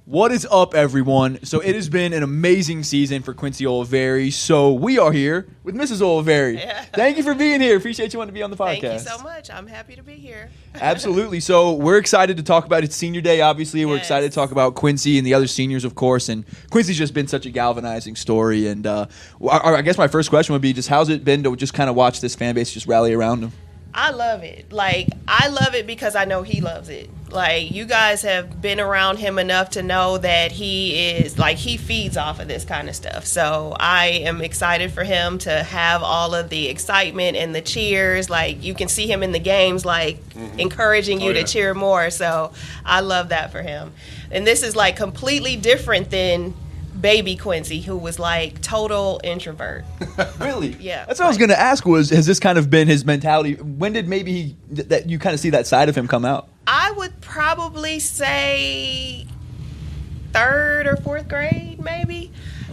What is up, everyone? So it has been an amazing season for Quincy Olivari. So we are here with Mrs. Olivari. Yeah. Thank you for being here. Appreciate you wanting to be on the podcast. Thank you so much. I'm happy to be here. Absolutely. So we're excited to talk about it's senior day, obviously. We're Yes. excited to talk about Quincy and the other seniors, of course. And Quincy's just been such a galvanizing story. And I guess my first question would be just how's it been to just kind of watch this fan base just rally around him? I love it. I love it because I know he loves it. You guys have been around him enough to know that he feeds off of this kind of stuff. So I am excited for him to have all of the excitement and the cheers. You can see him in the games, encouraging you to cheer more. So I love that for him. And this is completely different than baby Quincy, who was total introvert. Really? Yeah. That's what I was going to ask has this kind of been his mentality? When did maybe that you kind of see that side of him come out? I would probably say 3rd or 4th grade, maybe.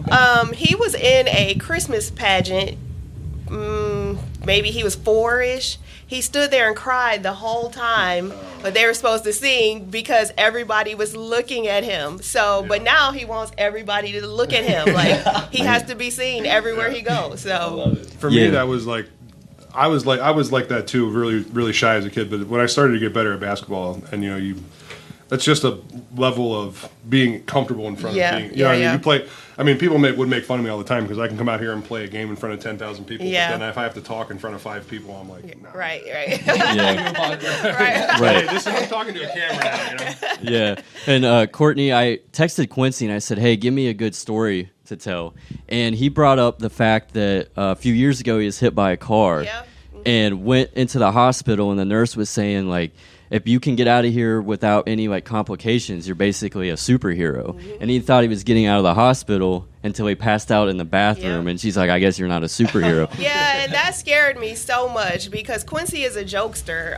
Okay. He was in a Christmas pageant. Maybe he was 4-ish. He stood there and cried the whole time, but they were supposed to sing because everybody was looking at him. So, but now he wants everybody to look at him. He has to be seen everywhere he goes. So, for me, that was I was like that too, really, really shy as a kid. But when I started to get better at basketball, and that's just a level of being comfortable in front of being. You play. I mean, people would make fun of me all the time because I can come out here and play a game in front of 10,000 people. Yeah. But then if I have to talk in front of 5 people, I'm like, nah. Right. Right. I'm talking to a camera now. Yeah. And Courtney, I texted Quincy and I said, hey, give me a good story to tell. And he brought up the fact that a few years ago he was hit by a car and went into the hospital, and the nurse was saying, if you can get out of here without any complications, you're basically a superhero. Mm-hmm. And he thought he was getting out of the hospital until he passed out in the bathroom. And she's like, I guess you're not a superhero. Yeah, and that scared me so much because Quincy is a jokester.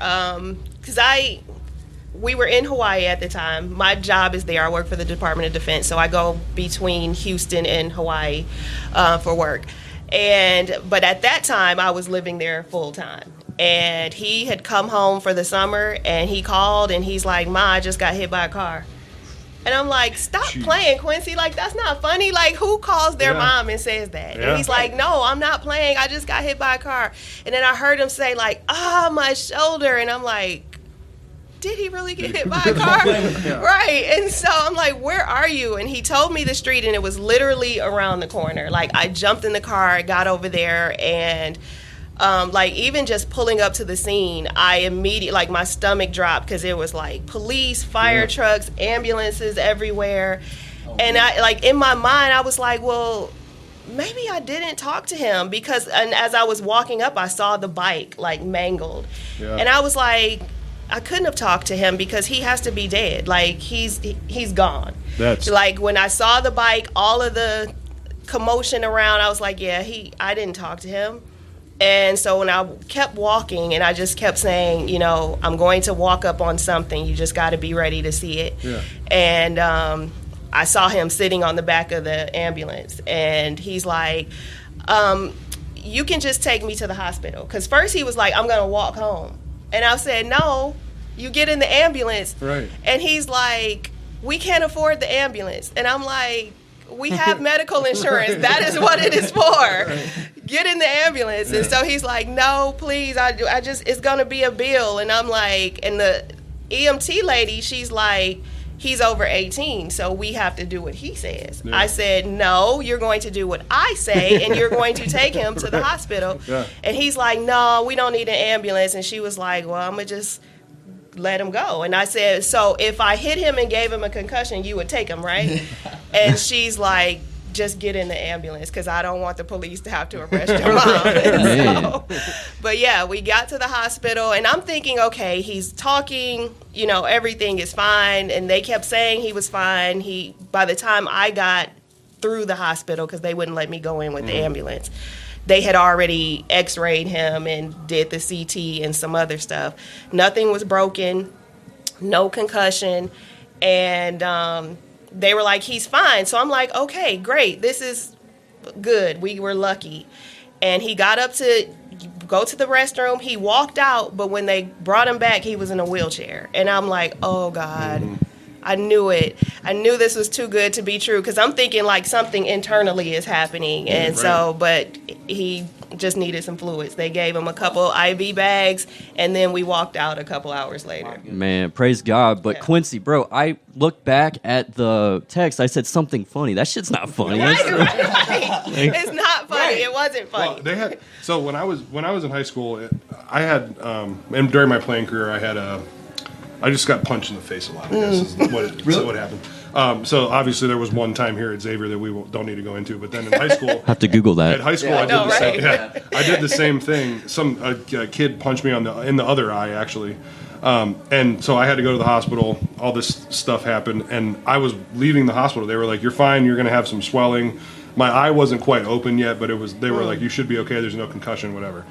We were in Hawaii at the time. My job is there. I work for the Department of Defense, so I go between Houston and Hawaii for work. But at that time, I was living there full time. And he had come home for the summer, and he called, and he's like, Ma, I just got hit by a car. And I'm like, stop playing, Quincy. That's not funny. Who calls their mom and says that? Yeah. And he's like, no, I'm not playing. I just got hit by a car. And then I heard him say, my shoulder. And I'm like, did he really get hit by a car? Right. And so I'm like, where are you? And he told me the street, and it was literally around the corner. I jumped in the car, got over there, and even just pulling up to the scene, I immediately, my stomach dropped because it was police, fire trucks, ambulances everywhere. And I, in my mind, I was like, well, maybe I didn't talk to him because, and as I was walking up, I saw the bike, mangled. Yeah. And I was like, I couldn't have talked to him because he has to be dead. He's gone. That's when I saw the bike, all of the commotion around, I was like, I didn't talk to him. And so when I kept walking and I just kept saying, I'm going to walk up on something. You just got to be ready to see it. Yeah. And I saw him sitting on the back of the ambulance. And he's like, you can just take me to the hospital. Because first he was like, I'm going to walk home. And I said, no, you get in the ambulance. Right. And he's like, we can't afford the ambulance. And I'm like, we have medical insurance. That is what it is for. Right. Get in the ambulance. Yeah. And so he's like, no, please, it's going to be a bill. And I'm like, and the EMT lady, she's like, he's over 18, so we have to do what he says. Yeah. I said, no, you're going to do what I say, and you're going to take him to the hospital. Yeah. And he's like, no, we don't need an ambulance. And she was like, well, I'm going to just let him go. And I said, so if I hit him and gave him a concussion, you would take him, right? And she's like, just get in the ambulance because I don't want the police to have to arrest your mom. But yeah, we got to the hospital and I'm thinking, okay, he's talking, everything is fine. And they kept saying he was fine. By the time I got through the hospital, because they wouldn't let me go in with the ambulance, they had already x-rayed him and did the CT and some other stuff. Nothing was broken, no concussion. And they were like, he's fine. So I'm like, okay, great. This is good. We were lucky. And he got up to go to the restroom. He walked out, but when they brought him back, he was in a wheelchair. And I'm like, oh, God. I knew it. I knew this was too good to be true because I'm thinking like something internally is happening. And but he just needed some fluids. They gave him a couple IV bags, and then we walked out a couple hours later. Man, praise God. But Quincy, bro, I looked back at the text. I said something funny. That shit's not funny. Right. It's not funny. It wasn't funny. Well, so when I was in high school, I had and during my playing career, I just got punched in the face a lot. I guess is what happened. So obviously there was one time here at Xavier that we don't need to go into, but then in high school, have to Google that. At high school, I did the same thing. A kid punched me in the other eye actually, and so I had to go to the hospital. All this stuff happened, and I was leaving the hospital. They were like, "You're fine. You're going to have some swelling." My eye wasn't quite open yet, but they were like, "You should be okay. There's no concussion, whatever."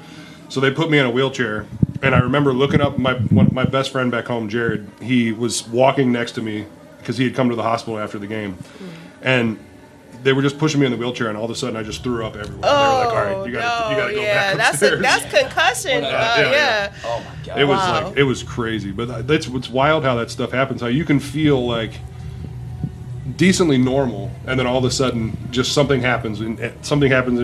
So they put me in a wheelchair, and I remember looking up my best friend back home, Jared. He was walking next to me because he had come to the hospital after the game, and they were just pushing me in the wheelchair, and all of a sudden I just threw up everywhere. Oh, they were like, "All right, you got to go back upstairs." That's concussion. Yeah. Oh my God. It was it was crazy, but that's what's wild how that stuff happens. How you can feel like decently normal, and then all of a sudden just something happens in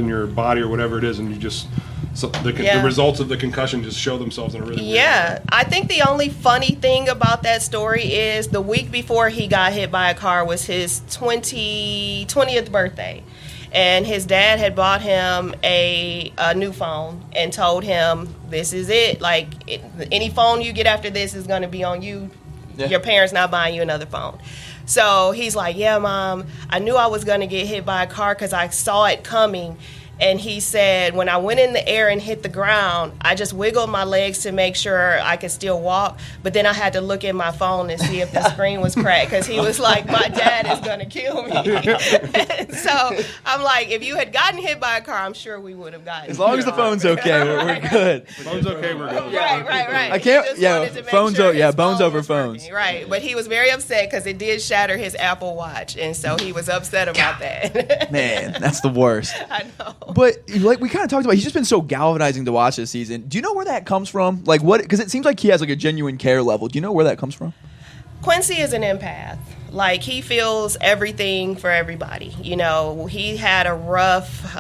your body or whatever it is, and you just. So the results of the concussion just show themselves in a really weird way. I think the only funny thing about that story is the week before he got hit by a car was his 20th birthday. And his dad had bought him a new phone and told him, this is it. Like, any phone you get after this is going to be on you. Yeah. Your parents not buying you another phone. So he's like, yeah, Mom, I knew I was going to get hit by a car because I saw it coming. And he said, when I went in the air and hit the ground, I just wiggled my legs to make sure I could still walk. But then I had to look at my phone and see if the screen was cracked because he was like, my dad is going to kill me. So I'm like, if you had gotten hit by a car, I'm sure we would have gotten As long as the phone's okay, we're good. The phone's okay, we're good. Right. I can't, phones, phones over phones. Working. Right, but he was very upset because it did shatter his Apple Watch. And so he was upset about that. Man, that's the worst. I know. But like we kind of talked about, he's just been so galvanizing to watch this season. Do you know where that comes from? Like what? Because it seems like he has like a genuine care level. Do you know where that comes from? Quincy is an empath. Like he feels everything for everybody. You know, he had a rough,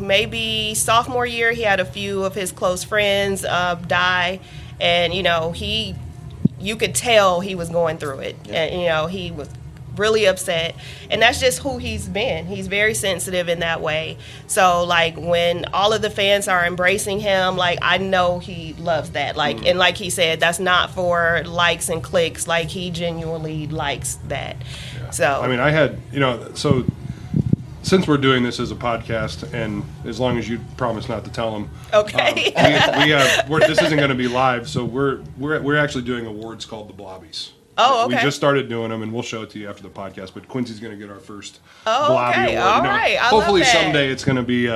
maybe sophomore year. He had a few of his close friends die, and you could tell he was going through it. Yeah. And he was really upset, and that's just who he's been. He's very sensitive in that way. So like when all of the fans are embracing him, like I know he loves that. Like and like he said, that's not for likes and clicks. Like he genuinely likes that. Yeah. So I mean, I had so since we're doing this as a podcast, and as long as you promise not to tell them, okay, this isn't going to be live, so we're actually doing awards called the Blobbies. Oh, okay. We just started doing them, and we'll show it to you after the podcast. But Quincy's going to get our first Blobby award. All right. Hopefully love that. Someday it's going to be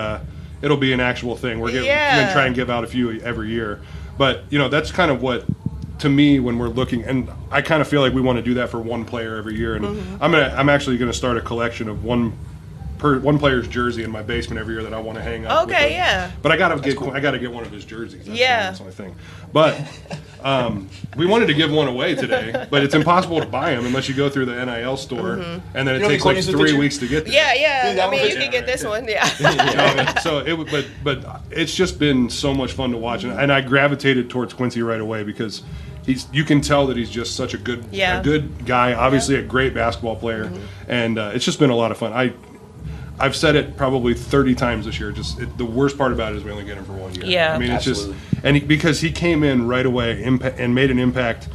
it'll be an actual thing. We're going to try and give out a few every year. But that's kind of what, to me, when we're looking, and I kind of feel like we want to do that for one player every year. And I'm actually going to start a collection of one player's jersey in my basement every year that I want to hang up. Okay, yeah. But I got to get one of his jerseys. That's the only thing. But we wanted to give one away today, but it's impossible to buy them unless you go through the NIL store, and then it takes like 3 weeks to get there. Yeah. I mean, you can get this one. Yeah. So but it's just been so much fun to watch, and I gravitated towards Quincy right away because you can tell that he's just such a good guy. Obviously, a great basketball player, and it's just been a lot of fun. I've said it probably 30 times this year. The worst part about it is we only get him for 1 year. Yeah, I mean, absolutely. It's just because he came in right away and made an impact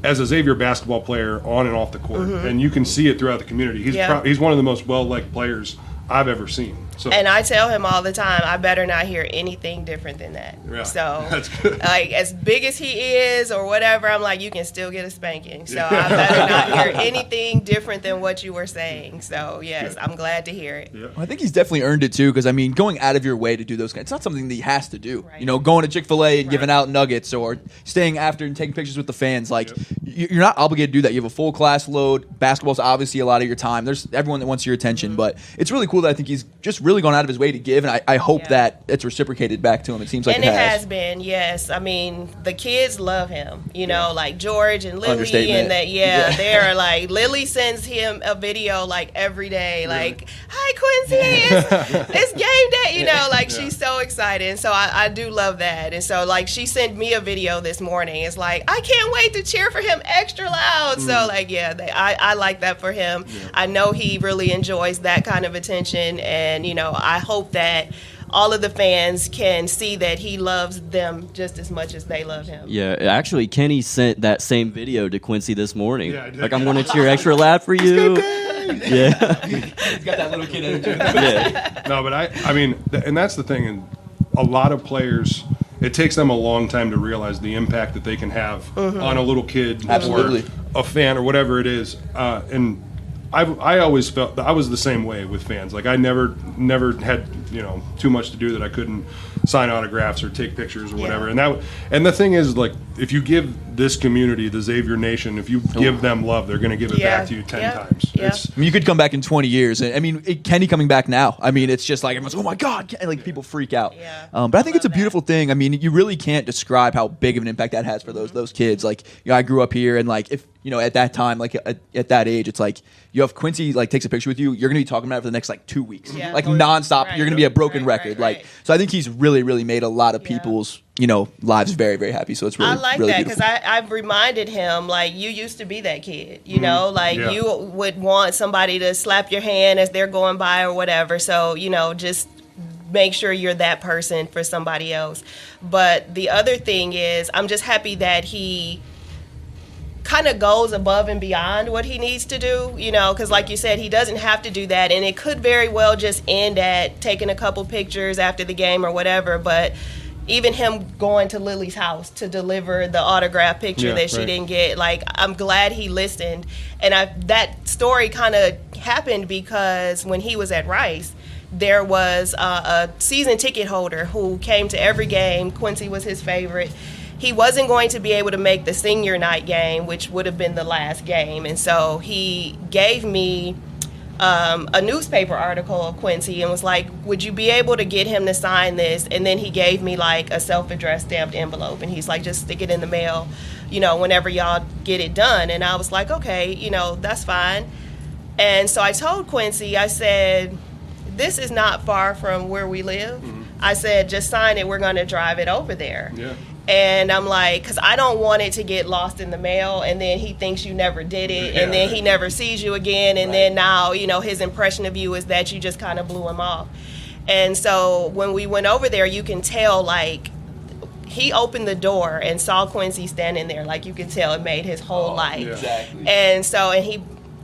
as a Xavier basketball player on and off the court, and you can see it throughout the community. He's one of the most well-liked players I've ever seen. So, and I tell him all the time, I better not hear anything different than that. Yeah, so, that's good. Like, as big as he is or whatever, I'm like, you can still get a spanking. So I better not hear anything different than what you were saying. So, yes, I'm glad to hear it. Yeah. I think he's definitely earned it, too, because, I mean, going out of your way to do those it's not something that he has to do. Right. Going to Chick-fil-A and giving out nuggets or staying after and taking pictures with the fans. Like, you're not obligated to do that. You have a full class load. Basketball's obviously a lot of your time. There's everyone that wants your attention, but it's really cool that I think he's just really really gone out of his way to give, and I hope that it's reciprocated back to him. It seems like it has been, yes. I mean, the kids love him, you know, like George and Lily, and they're like, Lily sends him a video like every day, like, hi Quincy, it's game day, you know, like she's so excited, and so I do love that. And so like she sent me a video this morning. It's like, I can't wait to cheer for him extra loud. So like, I like that for him. I know he really enjoys that kind of attention, and you know, I hope that all of the fans can see that he loves them just as much as they love him. Yeah, actually, Kenny sent that same video to Quincy this morning. Yeah, like, I'm going to cheer extra loud for you. Yeah. He's got that little kid energy. Yeah. No, but I mean, and that's the thing, and a lot of players, it takes them a long time to realize the impact that they can have on a little kid or a fan or whatever it is. And I always felt I was the same way with fans. Like I never had, you know, too much to do that I couldn't sign autographs or take pictures or whatever. And the thing is, like, if you give this community, the Xavier Nation, if you give them love, they're going to give it back to you 10 times. Yeah. I mean, you could come back in 20 years. I mean, Kenny coming back now. I mean, it's just like everyone's, oh my God, like people freak out. Yeah. But I think it's a beautiful thing. I mean, you really can't describe how big of an impact that has for those kids. Like, you know, I grew up here, and like if you know, at that time, like at that age, it's like you have Quincy like takes a picture with you, you're gonna be talking about it for the next like 2 weeks, like nonstop. Right. You're gonna be a broken record. Like, so I think he's really made a lot of people's lives very happy. So it's really, I like really that because I've reminded him, like, you used to be that kid, you know, like you would want somebody to slap your hand as they're going by or whatever. So, you know, just make sure you're that person for somebody else. But the other thing is, I'm just happy that he kind of goes above and beyond what he needs to do, you know, because like you said, he doesn't have to do that, and it could very well just end at taking a couple pictures after the game or whatever. But even him going to Lily's house to deliver the autograph picture that she didn't get, like, I'm glad he listened. And that story kind of happened because when he was at Rice, there was a season ticket holder who came to every game. Quincy was his favorite. He wasn't going to be able to make the senior night game, which would have been the last game. And so he gave me a newspaper article of Quincy and was like, would you be able to get him to sign this? And then he gave me like a self-addressed stamped envelope. And he's like, just stick it in the mail, you know, whenever y'all get it done. And I was like, okay, you know, that's fine. And so I told Quincy, I said, this is not far from where we live. Mm-hmm. I said, just sign it. We're going to drive it over there. Yeah. And I'm like, because I don't want it to get lost in the mail, and then he thinks you never did it, and then he never sees you again, and then now, you know, his impression of you is that you just kind of blew him off. And so when we went over there, you can tell, like, he opened the door and saw Quincy standing there. Like, you could tell it made his whole life. Yeah. Exactly. And so, and he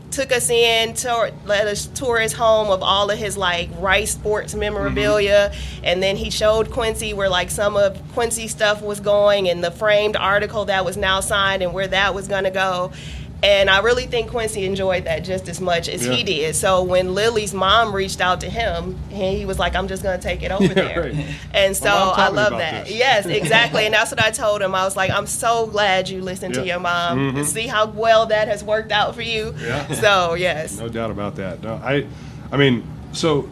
took us in, let us tour his home of all of his like Rice sports memorabilia, and then he showed Quincy where like some of Quincy's stuff was going, and the framed article that was now signed and where that was going to go. And I really think Quincy enjoyed that just as much as he did. So when Lily's mom reached out to him, he was like, I'm just going to take it over there. Right. And so I love that. Yes, exactly. And that's what I told him. I was like, I'm so glad you listened to your mom. To see how well that has worked out for you. Yeah. So, yes. No doubt about that. No, I mean, so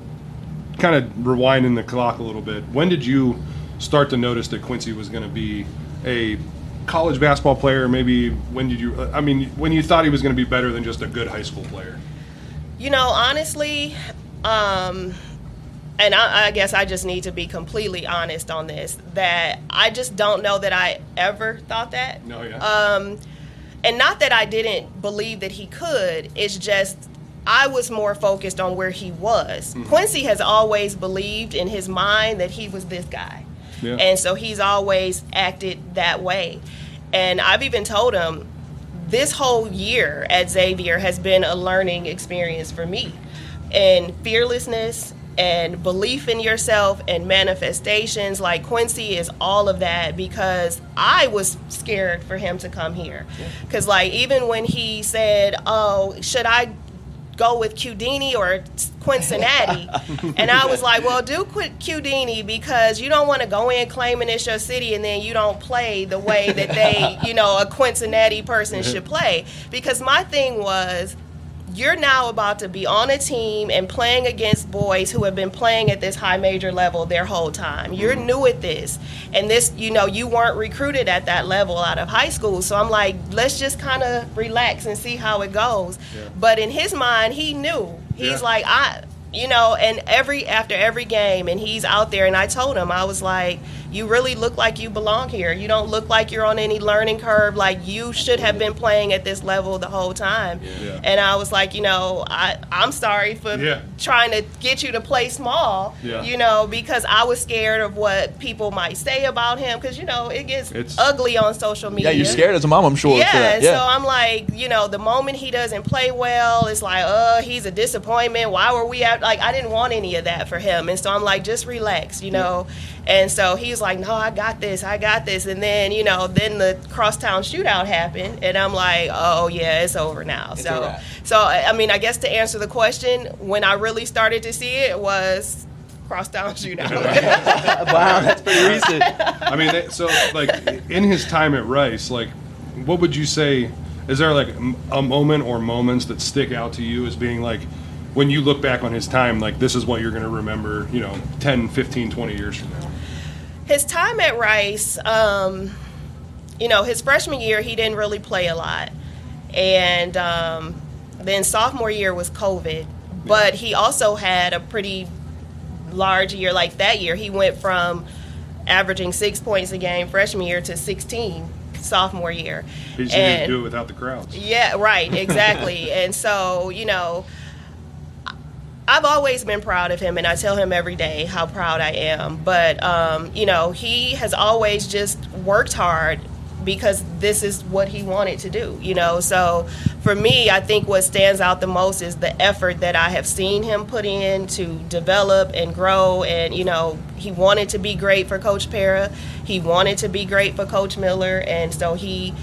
kind of rewinding the clock a little bit, when did you start to notice that Quincy was going to be a college basketball player? Maybe when did you, I mean, when you thought he was going to be better than just a good high school player? You know, honestly, and I guess I just need to be completely honest on this, that I just don't know that I ever thought that. No, yeah. And not that I didn't believe that he could, it's just I was more focused on where he was. Mm-hmm. Quincy has always believed in his mind that he was this guy. Yeah. And so he's always acted that way. And I've even told him this whole year at Xavier has been a learning experience for me. And fearlessness and belief in yourself and manifestations, like Quincy is all of that, because I was scared for him to come here. Because like even when he said, oh, should I go with Cudini or Cincinnati? And I was like, well, do Cudini, because you don't want to go in claiming it's your city and then you don't play the way that they, you know, a Cincinnati person should play. Because my thing was, you're now about to be on a team and playing against boys who have been playing at this high major level their whole time. You're new at this. And this, you weren't recruited at that level out of high school. So I'm like, let's just kind of relax and see how it goes. Yeah. But in his mind, he knew. He's like, and after every game, and he's out there, and I told him, I was like, you really look like you belong here. You don't look like you're on any learning curve. Like, you should have been playing at this level the whole time. Yeah. And I was like, I'm sorry for trying to get you to play small, because I was scared of what people might say about him, because, it gets ugly on social media. Yeah, you're scared as a mom, I'm sure. Yeah, so I'm like, the moment he doesn't play well, it's like, he's a disappointment. Why were we at, like, I didn't want any of that for him. And so I'm like, just relax, And so he was like, no, I got this. And then, then the crosstown shootout happened. And I'm like, oh, yeah, it's over now. So I mean, I guess to answer the question, when I really started to see it was crosstown shootout. Wow, that's pretty recent. I mean, so, like, in his time at Rice, like, what would you say, is there, like, a moment or moments that stick out to you as being, like, when you look back on his time, like, this is what you're going to remember, 10, 15, 20 years from now? His time at Rice, his freshman year, he didn't really play a lot. And then sophomore year was COVID. But he also had a pretty large year. Like that year, he went from averaging 6 points a game freshman year to 16 sophomore year. He just didn't do it without the crowds. Yeah, right, exactly. And so, I've always been proud of him, and I tell him every day how proud I am. But, he has always just worked hard because this is what he wanted to do, So for me, I think what stands out the most is the effort that I have seen him put in to develop and grow. And, he wanted to be great for Coach Para. He wanted to be great for Coach Miller. And so he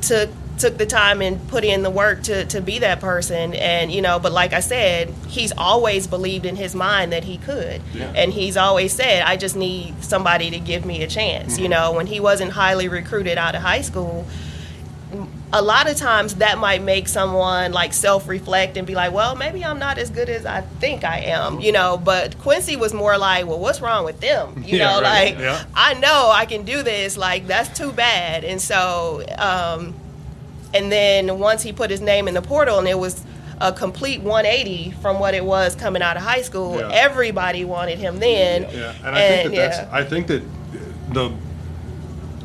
took the time and put in the work to be that person. And, but like I said, he's always believed in his mind that he could. Yeah. And he's always said, I just need somebody to give me a chance. Mm-hmm. When he wasn't highly recruited out of high school, a lot of times that might make someone like self-reflect and be like, well, maybe I'm not as good as I think I am, but Quincy was more like, well, what's wrong with them? I know I can do this. Like, that's too bad. And so, and then once he put his name in the portal and it was a complete 180 from what it was coming out of high school, everybody wanted him then. Yeah, and I think that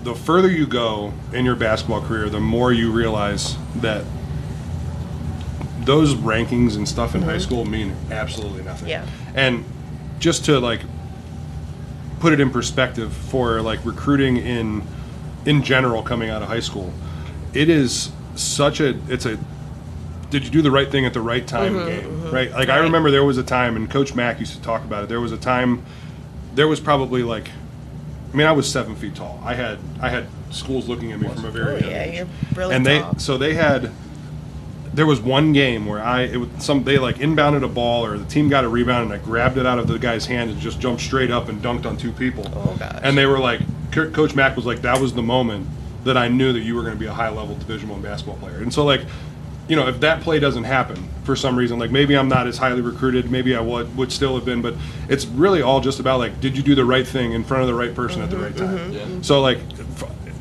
the further you go in your basketball career, the more you realize that those rankings and stuff in high school mean absolutely nothing. Yeah. And just to, like, put it in perspective for, like, recruiting in general coming out of high school, it is it's a did you do the right thing at the right time game, right? Like, I remember there was a time, and Coach Mack used to talk about it, there was a time, there was probably, like, I was 7 feet tall. I had schools looking at me from a very young age. You're really tall. There was one game where they like inbounded a ball, or the team got a rebound, and I grabbed it out of the guy's hand and just jumped straight up and dunked on two people. Oh gosh. And they were like, Coach Mack was like, that was the moment that I knew that you were going to be a high-level Division I basketball player. And so, like, if that play doesn't happen for some reason, like, maybe I'm not as highly recruited, maybe I would still have been, but it's really all just about, like, did you do the right thing in front of the right person at the right time? Yeah. So, like,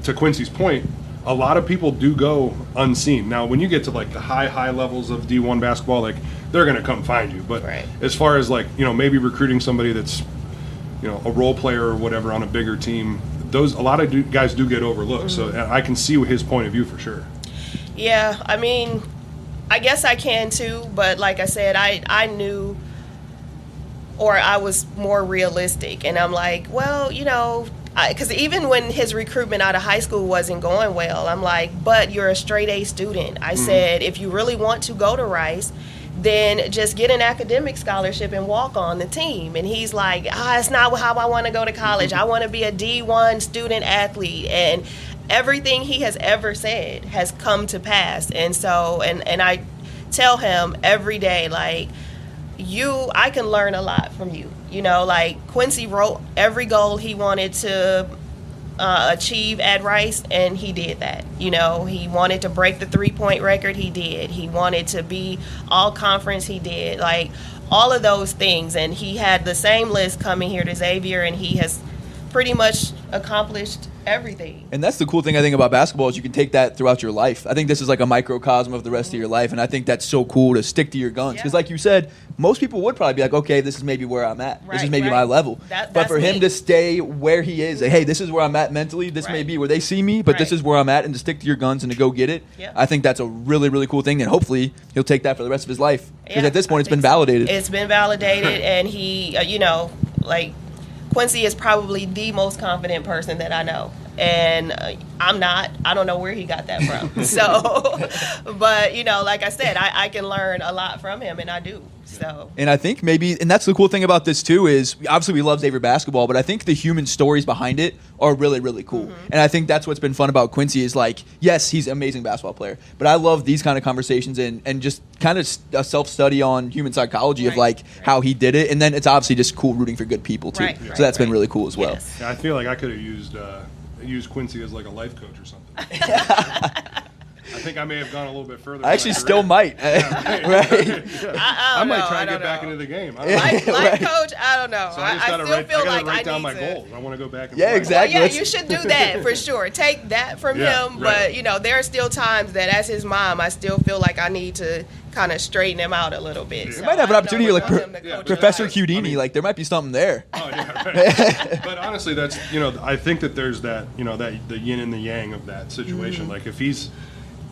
to Quincy's point, a lot of people do go unseen. Now, when you get to, like, the high levels of D1 basketball, like, they're going to come find you. But as far as, like, maybe recruiting somebody that's, a role player or whatever on a bigger team, a lot of guys do get overlooked. So I can see his point of view for sure. Yeah, I guess I can too, but like I said, I knew, or I was more realistic, and I'm like, well, because even when his recruitment out of high school wasn't going well, I'm like, but you're a straight A student. I said, if you really want to go to Rice, then just get an academic scholarship and walk on the team. And he's like, it's not how I want to go to college. I want to be a D1 student athlete. And everything he has ever said has come to pass. And so, and I tell him every day, like, I can learn a lot from you. Like, Quincy wrote every goal he wanted to achieve at Rice, and he did that. You know, he wanted to break the 3-point record, he did. He wanted to be all conference, he did. Like, all of those things, and he had the same list coming here to Xavier, and he has pretty much accomplished everything. And that's the cool thing I think about basketball is you can take that throughout your life. I think this is like a microcosm of the rest of your life, and I think that's so cool to stick to your guns. Because like you said, most people would probably be like, okay, this is maybe where I'm at. This is maybe my level. But for him to stay where he is, like, hey, this is where I'm at mentally. This may be where they see me, but this is where I'm at, and to stick to your guns and to go get it, I think that's a really, really cool thing. And hopefully he'll take that for the rest of his life. Because at this point, it's been validated. It's been validated, and he, like, Quincy is probably the most confident person that I know. And I'm not. I don't know where he got that from. So, but, like I said, I can learn a lot from him, and I do. So. And I think maybe, and that's the cool thing about this too, is obviously we love Xavier basketball, but I think the human stories behind it are really, really cool. Mm-hmm. And I think that's what's been fun about Quincy is like, yes, he's an amazing basketball player, but I love these kind of conversations and just kind of a self-study on human psychology of like how he did it. And then it's obviously just cool rooting for good people too. So that's been really cool as well. Yes. Yeah, I feel like I could have used Quincy as like a life coach or something. I think I may have gone a little bit further. I actually still might. Yeah, right. Yeah. I might try to get back into the game. Life coach, I don't know. So I still feel like I write down my goals. I want to go back and play. Exactly. Well, you should do that for sure. Take that from him. But, there are still times that as his mom, I still feel like I need to kind of straighten him out a little bit. You might have an opportunity like Professor Chiudini. Like, there might be something there. Oh, yeah, right. But honestly, that's, I think that there's that, that the yin and the yang of that situation. Like, if he's,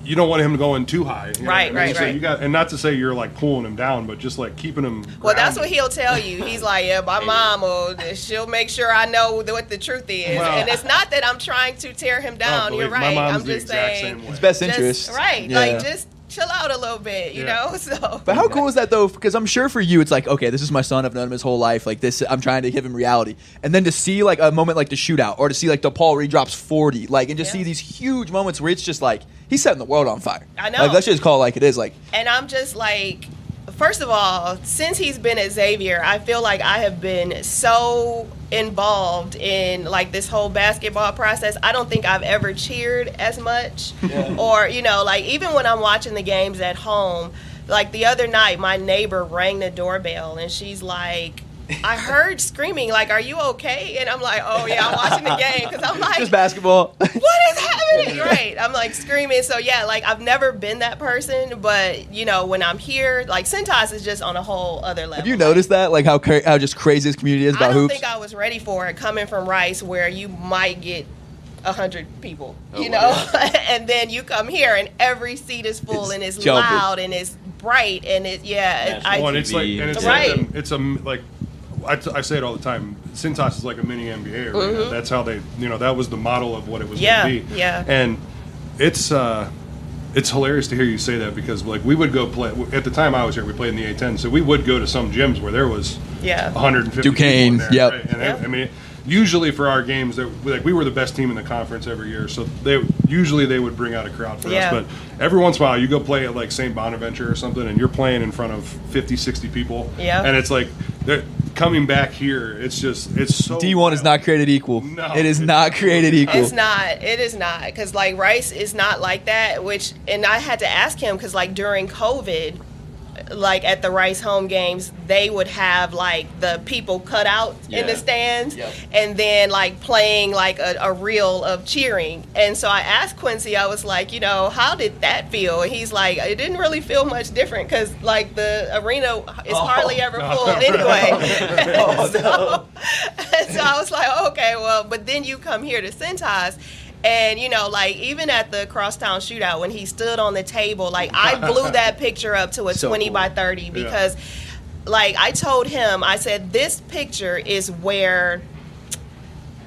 you don't want him going too high. Right. So you got, and not to say you're like pulling him down, but just like keeping him grounded. Well, that's what he'll tell you. He's like, yeah, my mom, she'll make sure I know what the truth is. Well, and it's not that I'm trying to tear him down. You're right. I'm just saying. It's best interest. Right. Yeah. Like, just chill out a little bit, you know? So. But how cool is that, though? Because I'm sure for you, it's like, okay, this is my son. I've known him his whole life. Like, this, I'm trying to give him reality. And then to see, like, a moment like the shootout, or to see, like, DePaul where he drops 40, like, and just see these huge moments where it's just like, he's setting the world on fire. I know. Like, let's just call it like it is. Like, and I'm just like, first of all, since he's been at Xavier, I feel like I have been so involved in like this whole basketball process. I don't think I've ever cheered as much. Or, like even when I'm watching the games at home, like the other night, my neighbor rang the doorbell and she's like, I heard screaming, like, are you okay? And I'm like, oh, yeah, I'm watching the game. Because I'm like, just basketball. What is happening? Right. I'm like screaming. So, yeah, like, I've never been that person. But, when I'm here, like, Cintas is just on a whole other level. Have you noticed that? Like, how just crazy this community is about hoops? I don't think I was ready for it coming from Rice, where you might get 100 people, and then you come here and every seat is full and it's loud and it's bright and it's I say it all the time. Cintas is like a mini NBA. Right? That's how they, that was the model of what it was going to be. Yeah. And it's hilarious to hear you say that because like we would go play at the time I was here. We played in the A10, so we would go to some gyms where there was 150 Duquesne, people in there, right? And I mean, usually for our games, we were the best team in the conference every year, so they would bring out a crowd for us. But every once in a while, you go play at like St. Bonaventure or something, and you're playing in front of 50, 60 people. And it's like coming back here, it's so D1 wild. Is not created equal. No, it is not created equal. It's not. It is not. Because, like, Rice is not like that, and I had to ask him because, like, during COVID, like, at the Rice home games, they would have, like, the people cut out in the stands and then, like, playing, like, a reel of cheering. And so I asked Quincy, I was like, how did that feel? And he's like, it didn't really feel much different because, like, the arena is hardly ever full anyway. So I was like, okay, well, but then you come here to Cintas. And, like, even at the Crosstown shootout, when he stood on the table, like, I blew that picture up to a 20 by 30 because, like, I told him, I said, this picture is where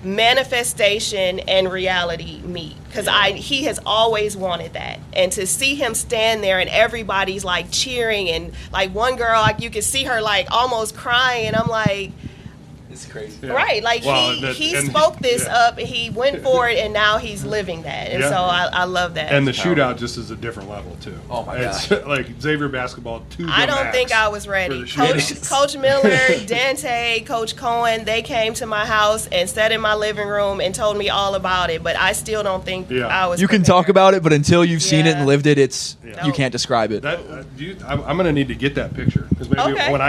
manifestation and reality meet. Because he has always wanted that. And to see him stand there and everybody's, like, cheering and, like, one girl, like, you could see her, like, almost crying. And I'm like, It's crazy. Yeah. Right. Like he spoke this up, he went for it, and now he's living that. And so I love that. And the shootout just is a different level, too. Oh, my God. It's like Xavier basketball, I don't think I was ready. Coach Miller, Dante, Coach Cohen, they came to my house and sat in my living room and told me all about it, but I still don't think I was You prepared. can talk about it, but until you've seen it and lived it, you can't describe it. I'm going to need to get that picture. Because maybe when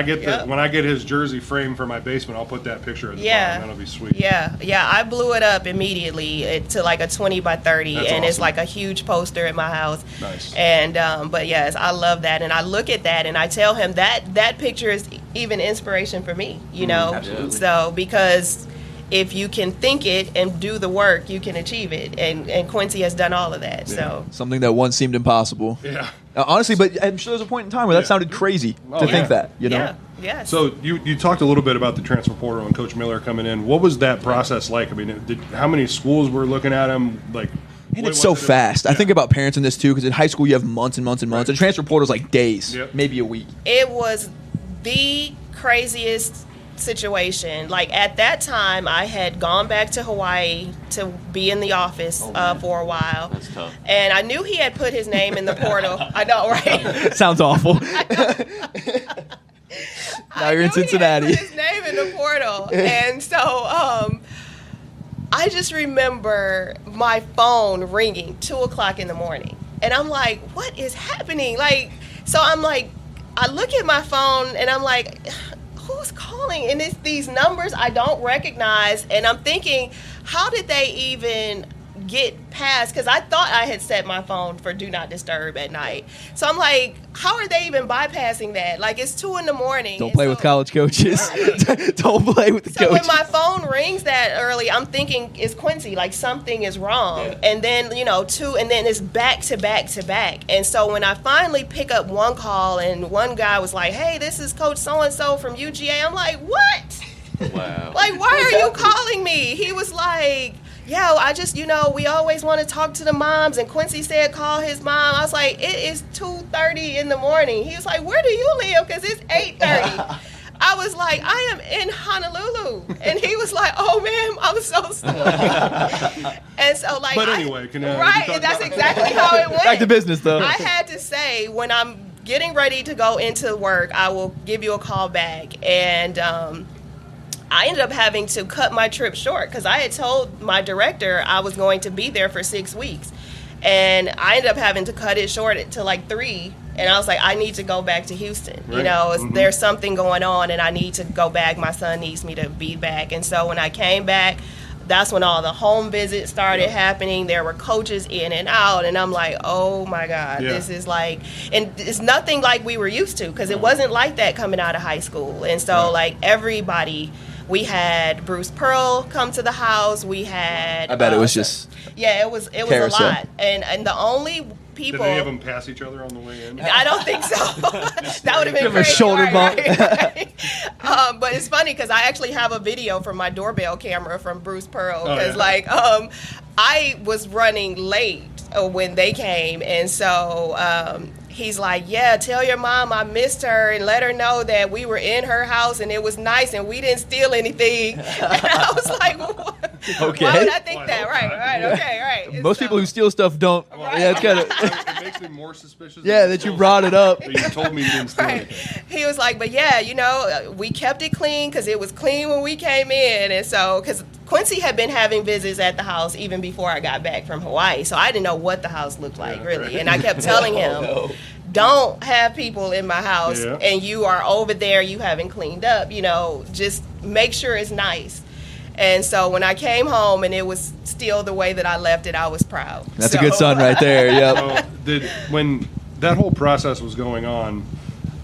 I get his jersey framed for my basement, I'll put that picture at the bottom. That'll be sweet. Yeah, I blew it up immediately to like a 20 by 30, and awesome. It's like a huge poster in my house. Nice. And but yes, I love that, and I look at that, and I tell him that picture is even inspiration for me. You know, absolutely. So because if you can think it and do the work, you can achieve it, and Quincy has done all of that. Yeah. So something that once seemed impossible. Yeah. Honestly, but I'm sure there was a point in time where that sounded crazy to think that. You know. Yeah. Yes. So you talked a little bit about the transfer portal and Coach Miller coming in. What was that process like? I mean, how many schools were looking at him? Like, and it's so fast. I think about parents in this too, because in high school you have months and months and months. Right. And transfer portal is like days, maybe a week. It was the craziest situation. Like at that time, I had gone back to Hawaii to be in the office for a while. That's tough. And I knew he had put his name in the portal. I know, right? Sounds awful. Now you're in Cincinnati. He had put his name in the portal, and so I just remember my phone ringing 2:00 in the morning, and I'm like, "What is happening?" Like, so I'm like, I look at my phone, and I'm like, who's calling? And it's these numbers I don't recognize, and I'm thinking, how did they even get past? Because I thought I had set my phone for do not disturb at night. So I'm like, how are they even bypassing that? Like, it's 2 in the morning. Don't play with college coaches. Right. Don't play with the coaches. So when my phone rings that early, I'm thinking, it's Quincy, like something is wrong. Yeah. And then, 2, and then it's back to back to back. And so when I finally pick up one call and one guy was like, hey, this is Coach so-and-so from UGA, I'm like, what? Wow. Like, why are you calling me? He was like, yeah, I just, we always want to talk to the moms. And Quincy said, call his mom. I was like, it is 2:30 in the morning. He was like, where do you live? Because it's 8:30. I was like, I am in Honolulu. And he was like, oh, ma'am, I'm so sorry. And so, like, but anyway, right, that's exactly how it went. Back to business, though. I had to say, when I'm getting ready to go into work, I will give you a call back. And I ended up having to cut my trip short because I had told my director I was going to be there for 6 weeks. And I ended up having to cut it short to like 3. And I was like, I need to go back to Houston. Right. There's something going on and I need to go back. My son needs me to be back. And so when I came back, that's when all the home visits started happening. There were coaches in and out. And I'm like, oh, my God, this is like, and it's nothing like we were used to because it wasn't like that coming out of high school. And so, like, everybody, we had Bruce Pearl come to the house. We had. I bet it was just. Yeah, it was a lot. And the only people. Did any of them pass each other on the way in? I don't think so. That would have been crazy. A shoulder bump. Right. But it's funny because I actually have a video from my doorbell camera from Bruce Pearl because I was running late when they came, and so he's like, yeah, tell your mom I missed her and let her know that we were in her house and it was nice and we didn't steal anything. And I was like, what? Okay. Why would I think that? Right, okay, right. Most people who steal stuff don't. Right. Yeah, it's kind of. It makes me more suspicious. Yeah, that you brought it up. But you told me you didn't steal anything. He was like, but yeah, we kept it clean because it was clean when we came in. And so, because Quincy had been having visits at the house even before I got back from Hawaii. So I didn't know what the house looked like, really. Right. And I kept telling him, don't have people in my house and you are over there, you haven't cleaned up, just make sure it's nice. And so when I came home and it was still the way that I left it, I was proud. That's a good son right there, yep. So when that whole process was going on,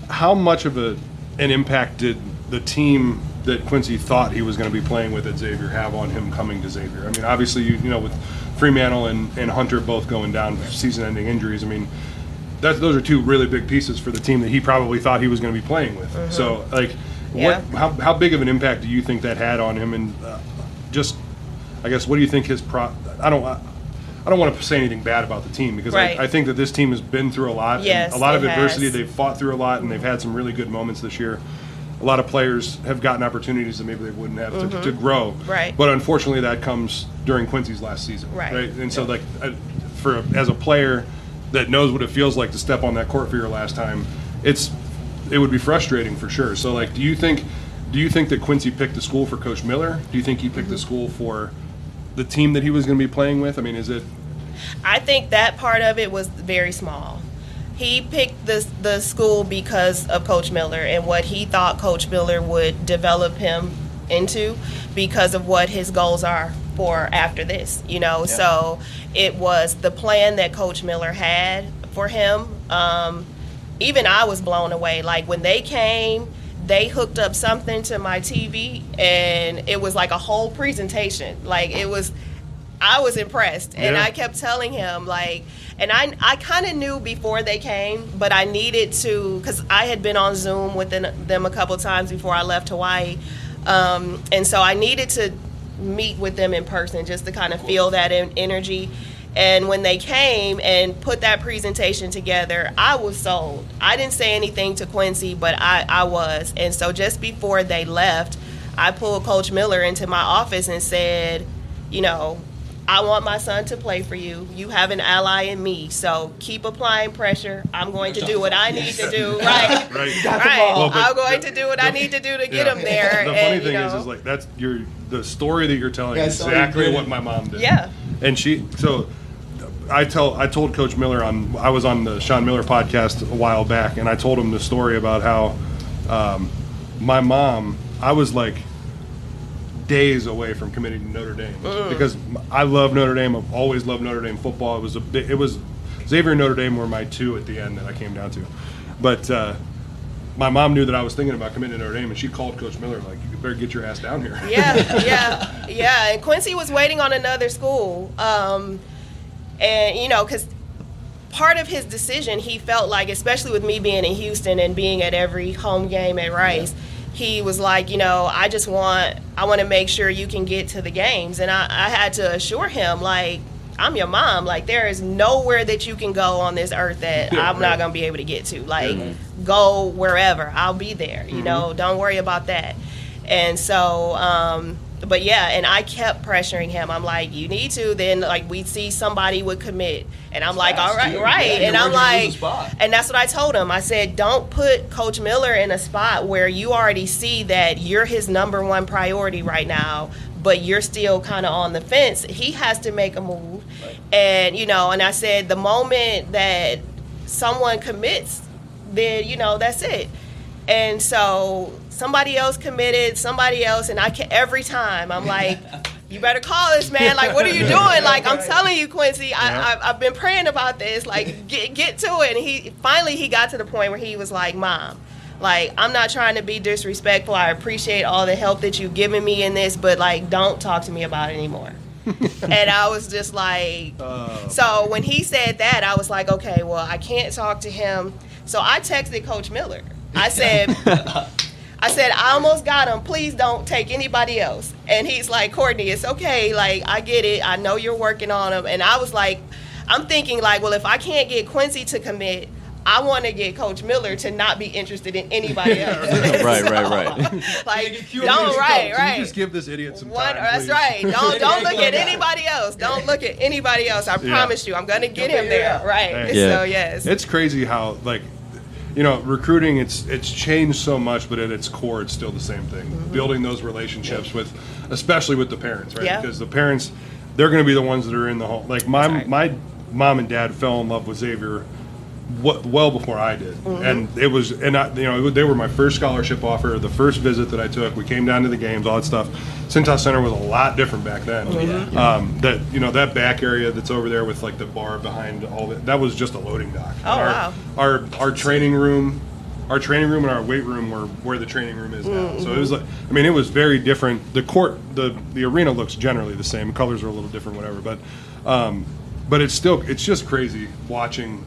how much of an impact did the team that Quincy thought he was going to be playing with at Xavier have on him coming to Xavier? I mean, obviously, with Fremantle and Hunter both going down for season-ending injuries, I mean, those are 2 really big pieces for the team that he probably thought he was going to be playing with. Mm-hmm. So, like, how big of an impact do you think that had on him? And I guess, what do you think his I don't want to say anything bad about the team because I think that this team has been through a lot. Yes, a lot of adversity. They've fought through a lot, and they've had some really good moments this year. a lot of players have gotten opportunities that maybe they wouldn't have to grow. Right. But unfortunately, that comes during Quincy's last season. Right. And so, like, as a player that knows what it feels like to step on that court for your last time, it would be frustrating for sure. So, like, do you think that Quincy picked the school for Coach Miller? Do you think he picked the school for the team that he was going to be playing with? I mean, is it? I think that part of it was very small. He picked the school because of Coach Miller and what he thought Coach Miller would develop him into because of what his goals are for after this, you know. Yeah. So it was the plan that Coach Miller had for him. Even I was blown away. Like, when they came, they hooked up something to my TV, and it was like a whole presentation. Like, I was impressed, and I kept telling him, like, and I kind of knew before they came, but I needed to, because I had been on Zoom with them a couple times before I left Hawaii, and so I needed to meet with them in person just to kind of feel that energy. And when they came and put that presentation together, I was sold. I didn't say anything to Quincy, but I was. And so just before they left, I pulled Coach Miller into my office and said, you know, I want my son to play for you. You have an ally in me. So keep applying pressure. I'm going to do what I need to do. Right. Right. Well, I'm going to do what I need to do to get him there. The funny thing is like, that's the story that you're telling is exactly what my mom did. Yeah. And I told Coach Miller I was on the Sean Miller podcast a while back, and I told him the story about how my mom, I was like days away from committing to Notre Dame because I love Notre Dame. I've always loved Notre Dame football. It was Xavier and Notre Dame were my two at the end that I came down to, but my mom knew that I was thinking about committing to Notre Dame, and she called Coach Miller like, you better get your ass down here. Yeah. And Quincy was waiting on another school. And, you know, because part of his decision, he felt like, especially with me being in Houston and being at every home game at Rice, he was like, you know, I want to make sure you can get to the games. And I had to assure him, like, I'm your mom. Like, there is nowhere that you can go on this earth that I'm not going to be able to get to. Like, go wherever. I'll be there. You know, don't worry about that. And so, but yeah, and I kept pressuring him. I'm like, you need to. Then, like, we'd see somebody would commit. And I'm like, all right, right. And I'm like, and that's what I told him. I said, don't put Coach Miller in a spot where you already see that you're his number one priority right now, but you're still kind of on the fence. He has to make a move. Right. And, you know, and I said, the moment that someone commits, then, you know, that's it. And so somebody else committed, and every time I'm like, you better call this man. Like, what are you doing? Like, I'm telling you, Quincy, I've been praying about this. Like, get to it. And he got to the point where he was like, Mom, like, I'm not trying to be disrespectful. I appreciate all the help that you've given me in this, but, like, don't talk to me about it anymore. And I was just like, so when he said that, I was like, okay, well, I can't talk to him. So I texted Coach Miller. I said, I almost got him. Please don't take anybody else. And he's like, Courtney, it's okay. Like, I get it. I know you're working on him. And I was like, I'm thinking, like, well, if I can't get Quincy to commit, I want to get Coach Miller to not be interested in anybody else. Right. Like, don't, right. Can you just give this idiot some time, That's please? right. Don't look at anybody else. Don't look at anybody else. I promise you, I'm going to get him there. Right. Yeah. So, yes. It's crazy how, like, you know, recruiting, it's changed so much, but at its core, it's still the same thing. Building those relationships especially with the parents, right? Yeah. Because the parents, they're going to be the ones that are in the home. Like, my mom and dad fell in love with Xavier well before I did, and they were my first scholarship offer, the first visit that I took. We came down to the games, all that stuff. Cintas Center was a lot different back then. That, you know, that back area that's over there with, like, the bar behind all that was just a loading dock. Wow. Our training room and our weight room were where the training room is now. So it was like, I mean, it was very different. The court, the arena looks generally the same. Colors are a little different, whatever. But it's just crazy watching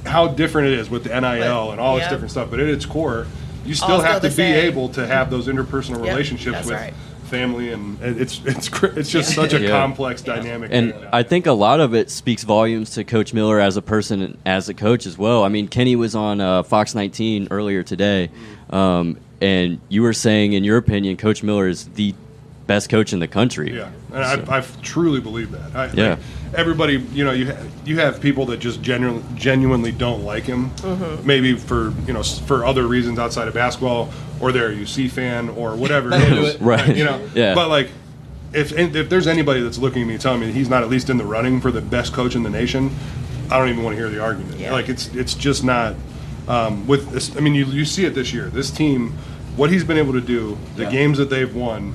how different it is with the NIL and all this different stuff. But at its core, you still have to be able to have those interpersonal relationships with family, and it's just such a complex dynamic. And I think a lot of it speaks volumes to Coach Miller as a person and as a coach as well. I mean, Kenny was on Fox 19 earlier today, and you were saying, in your opinion, Coach Miller is the best coach in the country. Yeah, and I truly believe that. Like, everybody, you have people that just genuinely don't like him, maybe for other reasons outside of basketball, or they're a UC fan or whatever it is, right? But like, if there's anybody that's looking at me telling me he's not at least in the running for the best coach in the nation, I don't even want to hear the argument. Yeah. Like, it's just not. With this, I mean, you see it this year. This team, what he's been able to do, the games that they've won.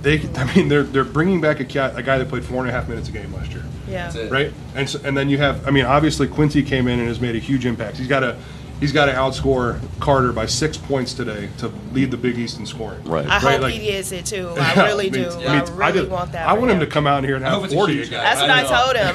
They're bringing back a guy that played 4.5 minutes a game last year. Yeah. Right. And then you have, obviously Quincy came in and has made a huge impact. He's got to outscore Carter by 6 points today to lead the Big East in scoring. Right. I hope he is it too. I really do. I really want that. I want him to come out here and have 40. That's what I told him.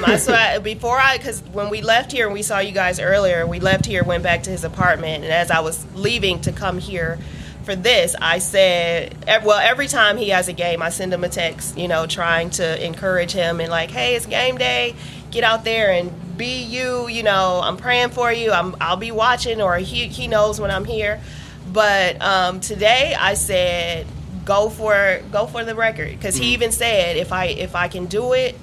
Because when we left here and we saw you guys earlier, we left here, went back to his apartment, and as I was leaving to come here for this, I said, well, every time he has a game, I send him a text, trying to encourage him and like, hey, it's game day, get out there and be you, I'm praying for you, I'll be watching, or he knows when I'm here. But today I said, go for the record, because he even said if I can do it,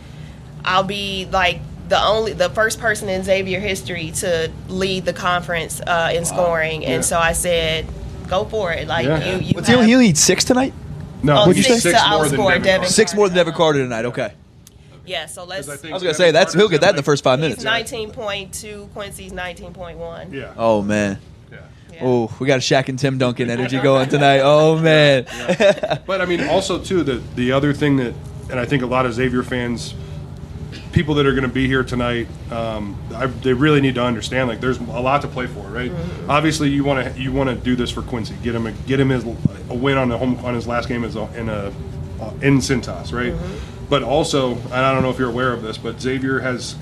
I'll be like the first person in Xavier history to lead the conference in scoring. And so I said, go for it. Like you he only needs 6 tonight? No, what'd you say? 6 more than Devin. 6 more than Devin Carter tonight. Okay. Yeah, so let's. I was gonna say he'll get that in the first 5 minutes. 19.2. Quincy's 19.1. Yeah. Oh man. Yeah. Oh, we got a Shaq and Tim Duncan energy going tonight. Oh man. Yeah. But also too, the other thing that, and I think a lot of Xavier fans, people that are going to be here tonight, they really need to understand, like, there's a lot to play for, right? Mm-hmm. Obviously, you want to do this for Quincy, get him a win on his last game in Cintas, right? Mm-hmm. But also, and I don't know if you're aware of this, but Xavier has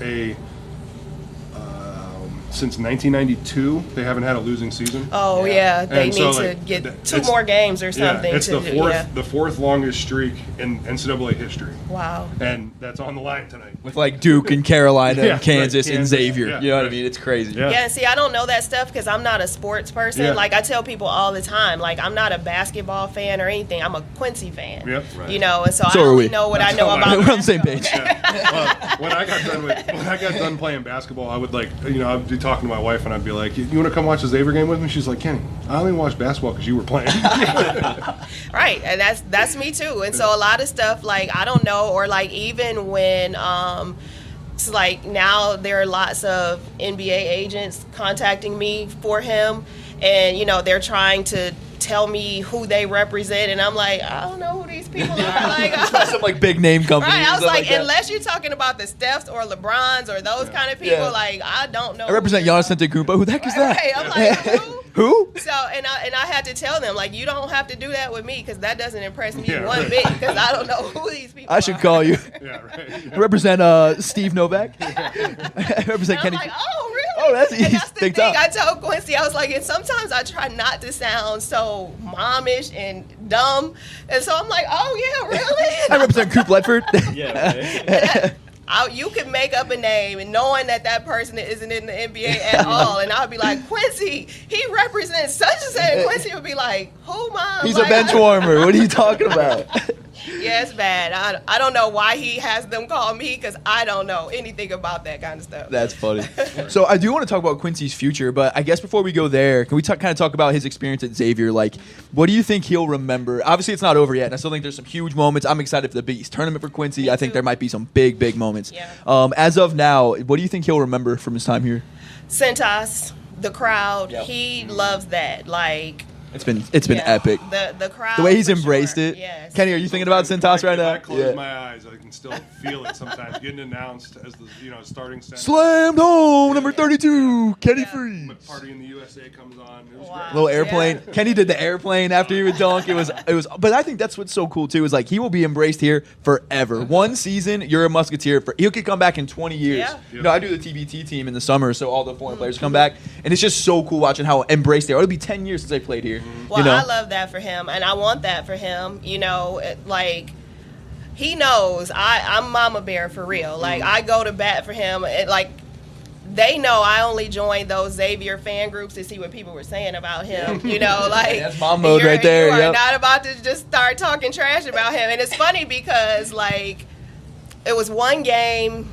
since 1992, they haven't had a losing season. Oh yeah, they need to get 2 more games or something. Yeah, it's the fourth longest streak in NCAA history. Wow. And that's on the line tonight. With like Duke and Carolina and Kansas and Xavier. Yeah, you know what I mean? It's crazy. Yeah, see, I don't know that stuff because I'm not a sports person. Yeah. Like, I tell people all the time, like, I'm not a basketball fan or anything. I'm a Quincy fan. Yep. Right. And so I only know what I know about. We're on the same page. Well, when I got done playing basketball, I would I'd be talking to my wife and I'd be like, you want to come watch the Xavier game with me? She's like, Kenny, I only watched basketball because you were playing. Right, and that's me too. And so a lot of stuff, like, I don't know, or like even when it's like now there are lots of NBA agents contacting me for him, and they're trying to tell me who they represent, and I'm like, I don't know who these people are. Like, some like big name companies. Right, I was like unless you're talking about the Stephs or LeBrons or those kind of people, like, I don't know. I represent Giannis Antetokounmpo. Who the heck is that? Right, I'm like, who? Who? So and I had to tell them, like, you don't have to do that with me because that doesn't impress me one bit, because I don't know who these people are. I should call you. Yeah, right. I represent Steve Novak. I represent Kenny. I'm like, oh, really? Oh, that's the thing. I told Quincy, I was like, and sometimes I try not to sound so momish and dumb, and so I'm like, oh yeah, really? I represent Coop Ledford. You can make up a name and knowing that person isn't in the NBA at all, and I'll be like, Quincy, he represents such and such, and Quincy would be like, who, Mom? He's a bench warmer. What are you talking about? Yeah, it's bad. I don't know why he has them call me, because I don't know anything about that kind of stuff. That's funny. So I do want to talk about Quincy's future, but I guess before we go there, can we kind of talk about his experience at Xavier? Like, what do you think he'll remember? Obviously, it's not over yet, and I still think there's some huge moments. I'm excited for the Big East tournament for Quincy. I think there might be some big, big moments. Yeah. As of now, what do you think he'll remember from his time here? Cintas, the crowd. Yep. He loves that. Like, It's been epic. The crowd. The way he's embraced it. Yes. Kenny, are you thinking about Cintas right now? I close my eyes, I can still feel it sometimes getting announced as the starting center. Slammed home, number 32, Kenny Freeze. Party in the USA comes on. It was great. Little airplane. Yeah. Kenny did the airplane after he would dunk. It was. But I think that's what's so cool too. Is like he will be embraced here forever. One season, you're a Musketeer. He could come back in 20 years. Yeah. I do the TBT team in the summer, so all the foreign players come back, and it's just so cool watching how embraced they are. It'll be 10 years since they played here. Well, I love that for him, and I want that for him. You know, like he knows I'm Mama Bear for real. Like I go to bat for him. They know I only joined those Xavier fan groups to see what people were saying about him. You know, like that's mom mode right there. You are not about to just start talking trash about him. And it's funny because like it was one game.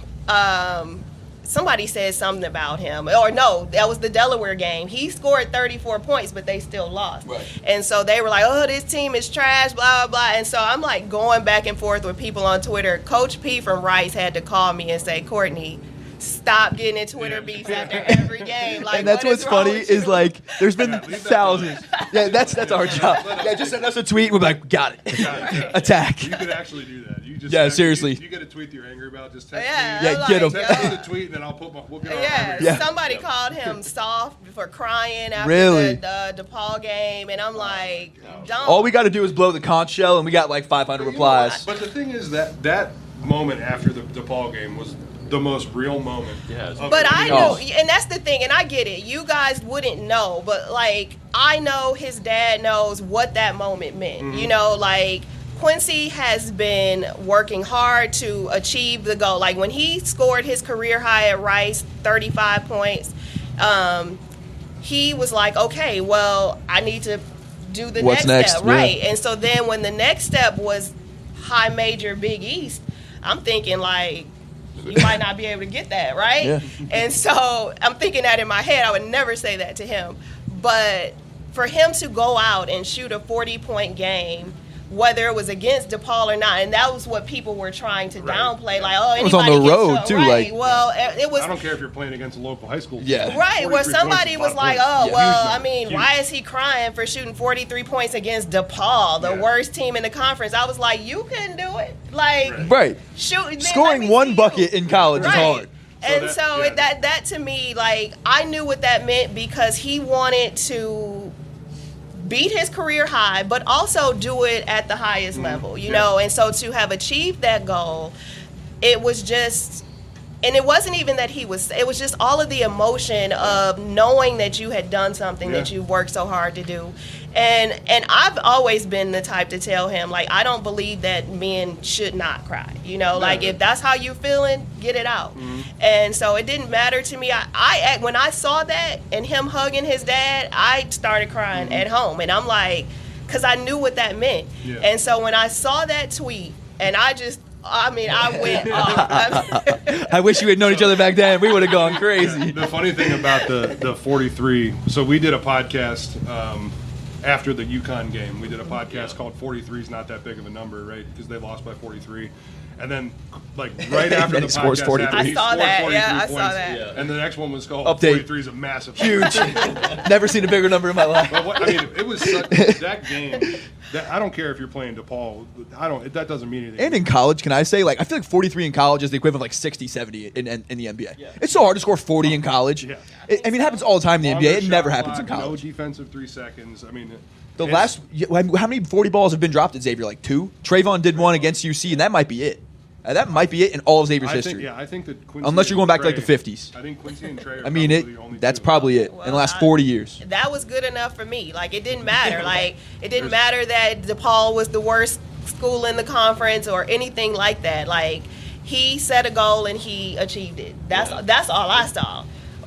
Somebody said something about him. Or no, that was the Delaware game. He scored 34 points, but they still lost. Right. And so they were like, oh, this team is trash, blah, blah, blah. And so I'm like going back and forth with people on Twitter. Coach P from Rice had to call me and say, Courtney, stop getting in Twitter beefs after every game. Like, and that's what's funny is like there's been thousands. Yeah, that's our job. Yeah, just send us a tweet. We're like, got it. Attack. You could actually do that. You just seriously. You get a tweet you're angry about. Just text me. Yeah, get him. Text me the tweet, and then I'll put we'll get on. Yeah, somebody called him soft for crying after the DePaul game, and I'm like, don't. All we got to do is blow the conch shell, and we got like 500 replies. But the thing is that moment after the DePaul game was the most real moment. Yeah. But I know, and that's the thing, and I get it. You guys wouldn't know, but like I know his dad knows what that moment meant. Mm-hmm. You know, like Quincy has been working hard to achieve the goal. Like when he scored his career high at Rice, 35 points, he was like, okay, well, I need to do the next step, right? And so then when the next step was high major Big East, I'm thinking like, you might not be able to get that, right? Yeah. And so I'm thinking that in my head. I would never say that to him. But for him to go out and shoot a 40-point game, whether it was against DePaul or not, and that was what people were trying to downplay, like, oh, anybody it was on the road, too. Right. Well, it was. I don't care if you're playing against a local high school. Yeah. Right, where somebody was like, oh, well, I mean, why is he crying for shooting 43 points against DePaul, the worst team in the conference? I was like, you can do it. Like, scoring one bucket in college is hard. And so that to me, like, I knew what that meant because he wanted to beat his career high, but also do it at the highest level, you know? And so to have achieved that goal, it was just, and it wasn't even that it was just all of the emotion of knowing that you had done something that you worked so hard to do. And I've always been the type to tell him, like, I don't believe that men should not cry. You know, like, if that's how you're feeling, get it out. Mm-hmm. And so it didn't matter to me. I when I saw that and him hugging his dad, I started crying at home. And I'm like, because I knew what that meant. Yeah. And so when I saw that tweet, and I went off. I wish we had known each other back then. We would have gone crazy. The funny thing about the 43, so we did a podcast after the UConn game. We did a podcast called 43 is not that big of a number, right? Because they lost by 43. And then, like, right after the podcast, 43. I saw that. Yeah, I saw that. Yeah. And the next one was called Update. 43 is a massive. Huge. Never seen a bigger number in my life. But it was that game. I don't care if you're playing DePaul. That doesn't mean anything. And in college, can I say, like, I feel like 43 in college is the equivalent of like 60, 70 in the NBA. Yeah. It's so hard to score 40 in college. Yeah. It happens all the time in the NBA. It never happens in college. No defensive 3 seconds. I mean, how many 40 balls have been dropped at Xavier? Like 2? Trayvon did one against UC, and that might be it. That might be it in all of Xavier's history. I think that Quincy, unless you're going back to like the 50s. I think Quincy and Trey are the only that's two. probably it in the last 40 years. That was good enough for me. Like, it didn't matter. Like, it didn't matter that DePaul was the worst school in the conference or anything like that. Like, he set a goal and he achieved it. That's all I saw.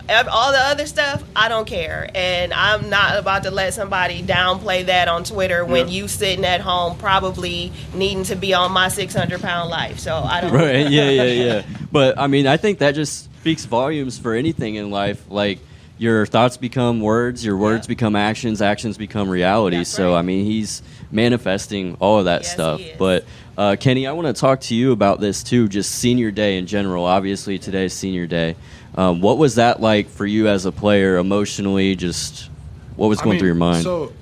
All the other stuff, I don't care. And I'm not about to let somebody downplay that on Twitter when you sitting at home probably needing to be on my 600-pound life. So I don't Right, yeah. But, I mean, I think that just speaks volumes for anything in life. Like, your thoughts become words, your words become actions, actions become reality. That's right. So, I mean, he's manifesting all of that stuff. But, Kenny, I want to talk to you about this, too, just senior day in general. Obviously, today's senior day. What was that like for you as a player emotionally? Just what was going through your mind? So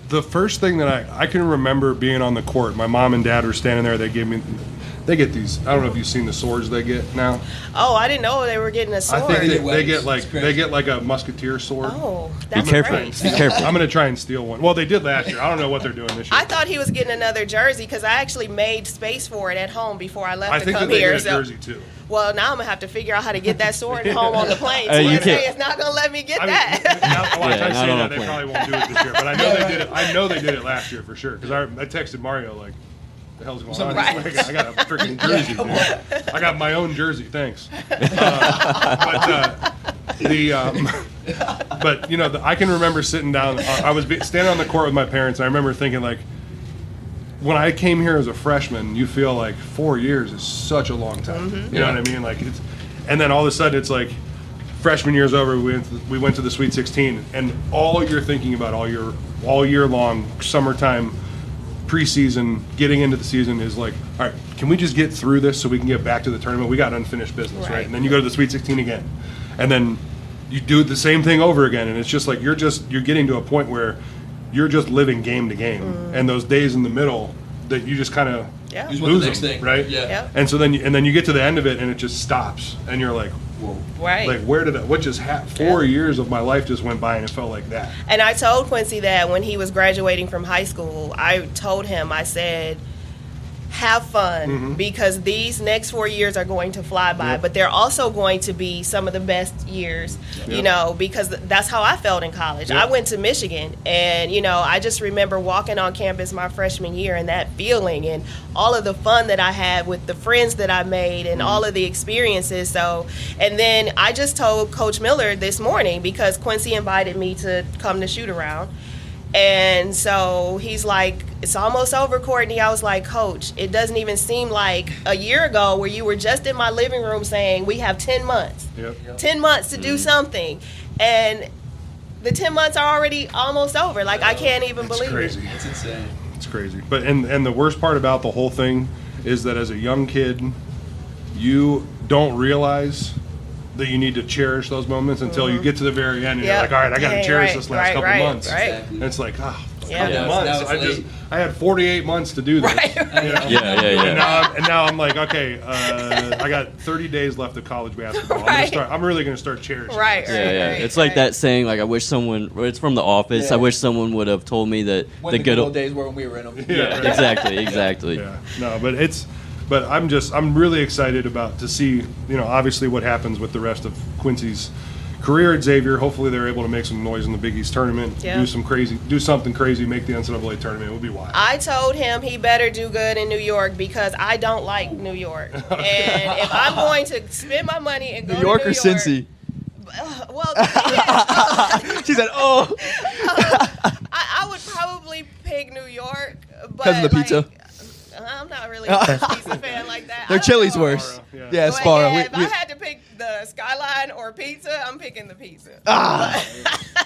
the first thing that I can remember being on the court, my mom and dad were standing there. They gave me They get these. I don't know if you've seen the swords they get now. Oh, I didn't know they were getting a sword. I think they get like a musketeer sword. Oh, that's Be careful. great. Be careful. I'm gonna try and steal one. Well, they did last year. I don't know what they're doing this year. I thought he was getting another jersey because I actually made space for it at home before I left I to think come that they here. get a jersey too. Well, now I'm gonna have to figure out how to get that sword home on the plane. You TSA is not gonna let me get that. I say that they probably won't do it this year, but I know they did it. I know they did it last year for sure because I texted Mario like, "The hell's going on?" Right. I got a freaking jersey. Dude. I got my own jersey. Thanks. But you know, I can remember sitting down. I was standing on the court with my parents, and I remember thinking like, when I came here as a freshman, you feel like 4 years is such a long time. Mm-hmm. You know what I mean? Like it's, and then all of a sudden it's like freshman year's over. We went to the Sweet 16, and all you're thinking about all year long, summertime, preseason, getting into the season is like, all right, can we just get through this so we can get back to the tournament? We got unfinished business, right? And then you go to the Sweet 16 again, and then you do the same thing over again, and it's just like you're getting to a point where you're just living game to game, and those days in the middle that you just kind of lose them, right? Yeah. And so then you get to the end of it, and it just stops, and you're like, whoa, Right. Like what just happened? 4 years of my life just went by, and it felt like that. And I told Quincy that when he was graduating from high school, I told him, I said, have fun because these next 4 years are going to fly by, but they're also going to be some of the best years, you know, because that's how I felt in college. I went to Michigan, and, you know, I just remember walking on campus my freshman year and that feeling and all of the fun that I had with the friends that I made and all of the experiences. So, and then I just told Coach Miller this morning because Quincy invited me to come to shoot around. And so he's like, it's almost over, Courtney. I was like, Coach, it doesn't even seem like a year ago where you were just in my living room saying we have 10 months. 10 months to do something. And the 10 months are already almost over. Like, I can't even believe crazy. it. It's insane. It's crazy. But and the worst part about the whole thing is that as a young kid, you don't realize that you need to cherish those moments until you get to the very end and you're like, all right, I got to cherish this last couple months. Exactly. And it's like, couple Yeah, months. I had 48 months to do this. And now I'm like, okay, I got 30 days left of college basketball. I'm really going to start cherishing. Right. It's like that saying, like, I wish someone. It's from The Office. I wish someone would have told me that When the good old days were when we were in them. Exactly. Yeah. No, but I'm really excited to see, you know, obviously what happens with the rest of Quincy's career at Xavier. Hopefully they're able to make some noise in the Big East tournament, do something crazy, make the NCAA tournament. It would be wild. I told him he better do good in New York because I don't like New York. And if I'm going to spend my money and go New York to New or Cincy? She said, "Oh." I would probably pick New York, but because of the pizza. I'm not really a pizza fan like that. Their chili's worse. Yeah, Sparrow. If I had to pick the Skyline or pizza, I'm picking the pizza.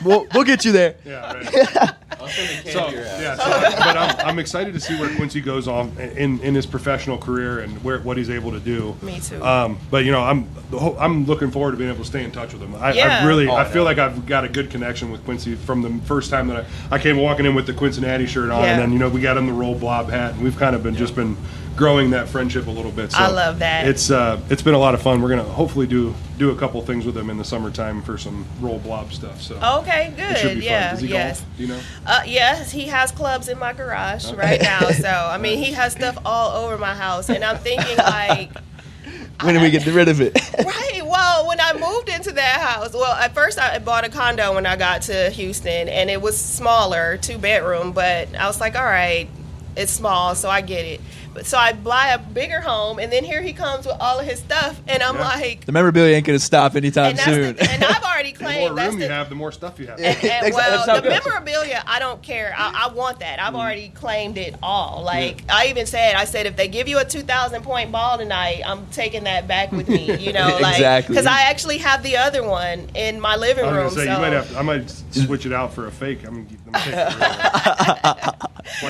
We'll get you there. Yeah, right. But I'm excited to see where Quincy goes on in his professional career and what he's able to do. Me too. But you know, I'm looking forward to being able to stay in touch with him. I feel like I've got a good connection with Quincy from the first time that I came walking in with the Cincinnati shirt on, and then, you know, we got him the Roll Blob hat, and we've kind of been growing that friendship a little bit. So I love that. It's been a lot of fun. We're gonna hopefully do a couple things with him in the summertime for some Roll Blob stuff. So okay, good. It should be fun. Does he yes. golf? Do you know? Yes, he has clubs in my garage right now. So I mean, he has stuff all over my house, and I'm thinking like, when do we get rid of it? Right. Well, when I moved into that house, at first I bought a condo when I got to Houston, and it was smaller, 2-bedroom, but I was like, all right, it's small, so I get it. So I buy a bigger home, and then here he comes with all of his stuff, and I'm like, the memorabilia ain't gonna stop anytime soon. And I've already claimed the more room you have, the more stuff you have. The memorabilia, I don't care. I want that. I've already claimed it all. Like I said, if they give you a 2,000-point ball tonight, I'm taking that back with me. You know, like exactly. Because I actually have the other one in my living room. I was gonna say, I might switch it out for a fake. I'm gonna take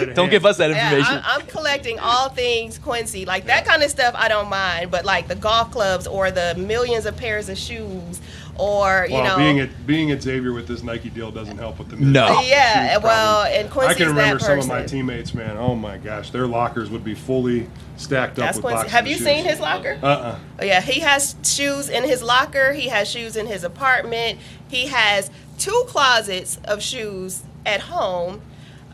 it. Don't give us that information. Yeah, I'm collecting all things Quincy, like that kind of stuff I don't mind, but like the golf clubs or the millions of pairs of shoes or you know, being at Xavier with this Nike deal doesn't help with the no. Yeah, well, and Quincy's I can remember that some of my teammates, man. Oh my gosh, their lockers would be fully stacked up with Quincy. boxes. Have you of seen shoes. his locker? Oh, yeah, he has shoes in his locker. He has shoes in his apartment. He has 2 closets of shoes at home.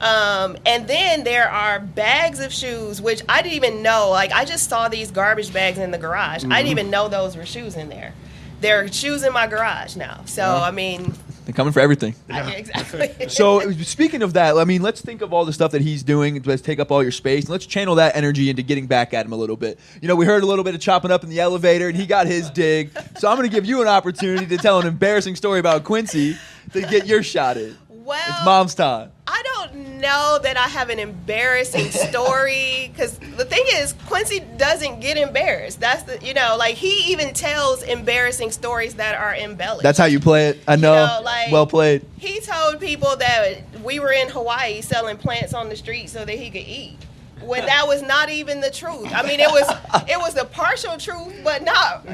And then there are bags of shoes, which I didn't even know. Like, I just saw these garbage bags in the garage. I didn't even know those were shoes in there. There are shoes in my garage now. So, I mean... They're coming for everything. Exactly. So, speaking of that, I mean, let's think of all the stuff that he's doing. Let's take up all your space, and let's channel that energy into getting back at him a little bit. You know, we heard a little bit of chopping up in the elevator, and he got his dig. So I'm going to give you an opportunity to tell an embarrassing story about Quincy to get your shot in. Well, it's mom's time. I don't know that I have an embarrassing story, because the thing is, Quincy doesn't get embarrassed. That's the, you know, like, he even tells embarrassing stories that are embellished. That's how you play it. I know. You know, like, well played. He told people that we were in Hawaii selling plants on the street so that he could eat, when that was not even the truth. I mean, it was the partial truth, but not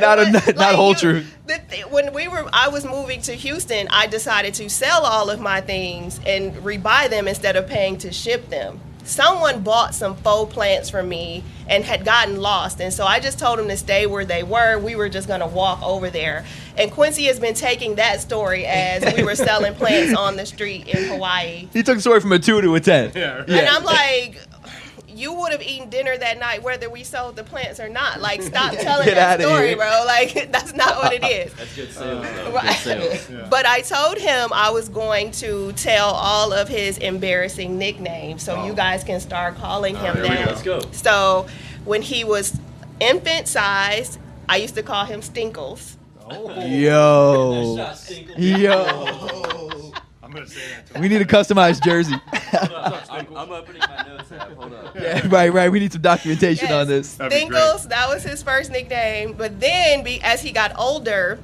whole truth. When I was moving to Houston, I decided to sell all of my things and rebuy them instead of paying to ship them. Someone bought some faux plants from me and had gotten lost, and so I just told them to stay where they were. We were just going to walk over there. And Quincy has been taking that story as we were selling plants on the street in Hawaii. He took the story from a 2 to a 10. Yeah. And I'm like, you would have eaten dinner that night whether we sold the plants or not. Like, stop telling that story, bro. Like, that's not what it is. That's good sales, though. Right. Good sales. Yeah. But I told him I was going to tell all of his embarrassing nicknames, so you guys can start calling him here we that. go. Let's go. So when he was infant-sized, I used to call him Stinkles. Oh. Yo. I'm gonna say that to him. We need a customized jersey. I'm opening my notes app. Hold up. Yeah, right. We need some documentation on this. That'd be Stinkles, great. that was his first nickname. But then, as he got older,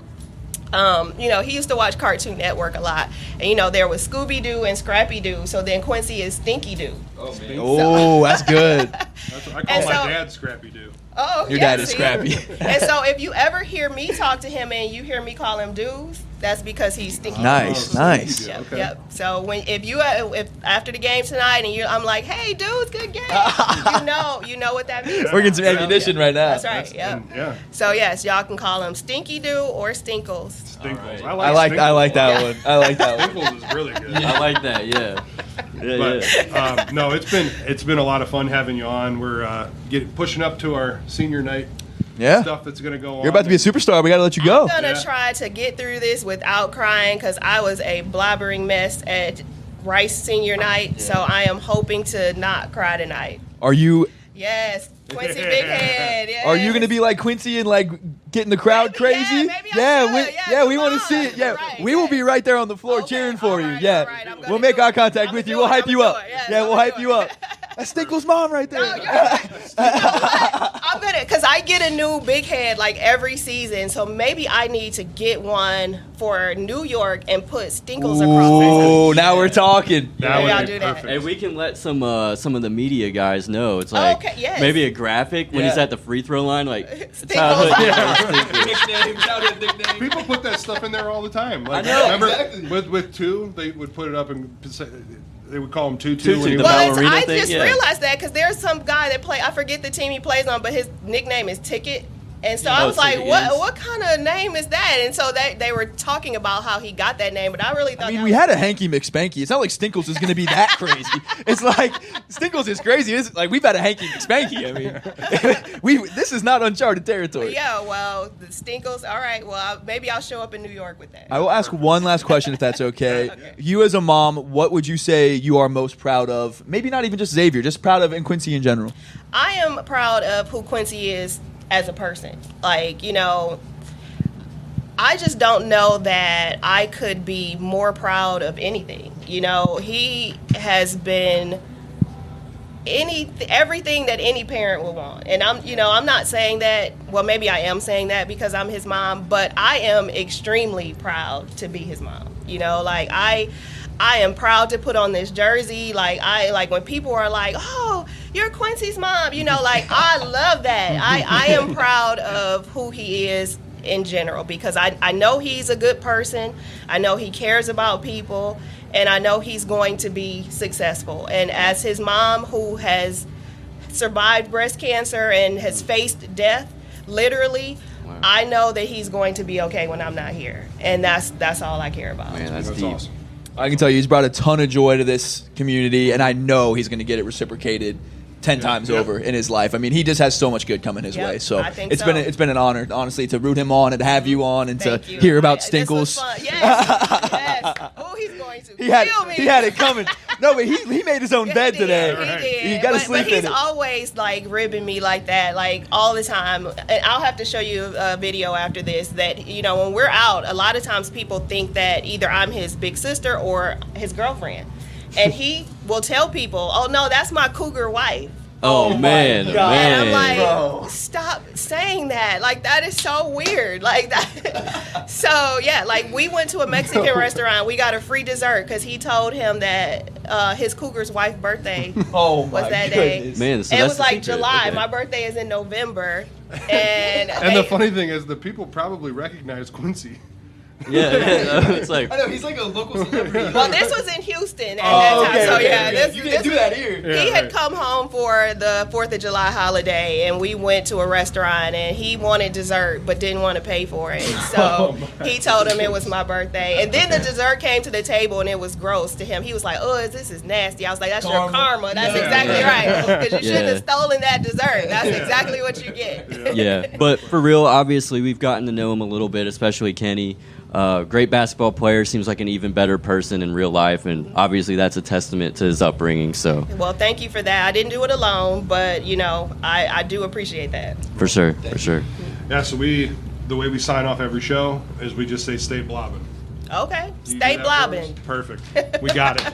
you know, he used to watch Cartoon Network a lot. And, you know, there was Scooby-Doo and Scrappy-Doo. So then Quincy is Stinky-Doo. Oh, man. Oh, that's good. I call my dad Scrappy Doo. Oh, Your yeah, dad is see? Scrappy. And so if you ever hear me talk to him and you hear me call him Dudes, that's because he's Stinky. Nice. Yep, Okay. yep. So if after the game tonight and I'm like, hey, Dudes, good game, you know what that means. We're getting some ammunition right now. That's right. Yep. Yeah. So yes, y'all can call him Stinky Doo or Stinkles. Stinkles. All I like that one. I like that one. Stinkles is really good. I like that, yeah. But no, it's been a lot of fun having you on. We're pushing up to our senior night Yeah. stuff that's going to go on. You're about to be a superstar. We got to let you go. I'm gonna try to get through this without crying, because I was a blobbering mess at Rice senior night. So I am hoping to not cry tonight. Are you Yes, Quincy Big Head. Yes. Are you going to be like Quincy and like getting the crowd Maybe, crazy? maybe I should. we Come want on. to see it. Yeah, Right, we will yeah. be right there on the floor Okay, cheering for you. all right, Yeah, all right, I'm gonna we'll make do eye it. contact I'ma with you. do We'll it, hype I'ma you do up. it. Yes, Yeah, we'll I'ma hype do you it. up. That's Stinkle's mom right there. No, you're right. You know what? I'm gonna, because I get a new big head like every season, so maybe I need to get one for New York and put Stinkles across Oh, it. now we're talking. That Maybe would I'll be do that. perfect. Hey, we can let some of the media guys know. It's like Okay, yes. maybe a graphic when he's Yeah. at the free throw line, like Stinkles. childhood. People put that stuff in there all the time. Like, I know, remember exactly. with two, they would put it up and they would call him Tutu. Tutu, when he the was- Well, ballerina I thing, just yeah. realized that because there's some guy that I forget the team he plays on, but his nickname is Ticket. And so I Oh, was like, Ticket, what yes. what kind of name is that? And so they were talking about how he got that name, but I really thought I mean, that we was- had a Hanky McSpanky. It's not like Stinkles is going to be that crazy. It's like Stinkles is crazy. It's like we've had a Hanky McSpanky. I mean, this is not uncharted territory. Yeah, well, the Stinkles. All right, well, maybe I'll show up in New York with that. I will ask one last question, if that's okay. Okay. You, as a mom, what would you say you are most proud of? Maybe not even just Xavier, just proud of and Quincy in general. I am proud of who Quincy is as a person. Like, you know, I just don't know that I could be more proud of anything. You know, he has been everything that any parent would want. And I'm not saying that, well, maybe I am saying that because I'm his mom, but I am extremely proud to be his mom. You know, like I am proud to put on this jersey. Like when people are like, "Oh, you're Quincy's mom," you know, like I love that. I am proud of who he is in general, because I know he's a good person. I know he cares about people, and I know he's going to be successful. And as his mom, who has survived breast cancer and has faced death, literally, wow. I know that he's going to be okay when I'm not here. And that's all I care about. Man, that's deep. Awesome. I can tell you he's brought a ton of joy to this community, and I know he's going to get it reciprocated 10 times over in his life. I mean, he just has so much good coming his way. So it's been an honor, honestly, to root him on and to have you on and to hear about Stinkles. Yes. Oh, he's going to kill me. He had it coming. No, but he made his own bed today. He did. You got to sleep but in it. He's always like ribbing me like that, like all the time. And I'll have to show you a video after this that, you know, when we're out, a lot of times people think that either I'm his big sister or his girlfriend. And he will tell people, "Oh no, that's my cougar wife." Oh man, man. And I'm like, stop saying that. Like, that is so weird. Like that. So yeah, like we went to a Mexican restaurant. We got a free dessert because he told him that his cougar's wife's birthday was that day. Man, so it was like secret. July. Okay. My birthday is in November. And the funny thing is, the people probably recognize Quincy. Yeah, it's like I know he's like a local celebrity. Well, this was in Houston at that time, so yeah, you didn't do that here. He had come home for the 4th of July holiday, and we went to a restaurant, and he wanted dessert but didn't want to pay for it. So he told him it was my birthday, and then the dessert came to the table, and it was gross to him. He was like, "Oh, this is nasty." I was like, "That's your karma. That's exactly right, because you shouldn't have stolen that dessert. That's exactly what you get." Yeah, but for real, obviously, we've gotten to know him a little bit, especially Kenny. Great basketball player, seems like an even better person in real life, and obviously that's a testament to his upbringing. So, well, thank you for that. I didn't do it alone, but you know, I do appreciate that. For sure, for sure. Yeah. So the way we sign off every show is we just say "Stay blobbing." Okay, stay blobbing. Perfect. We got it.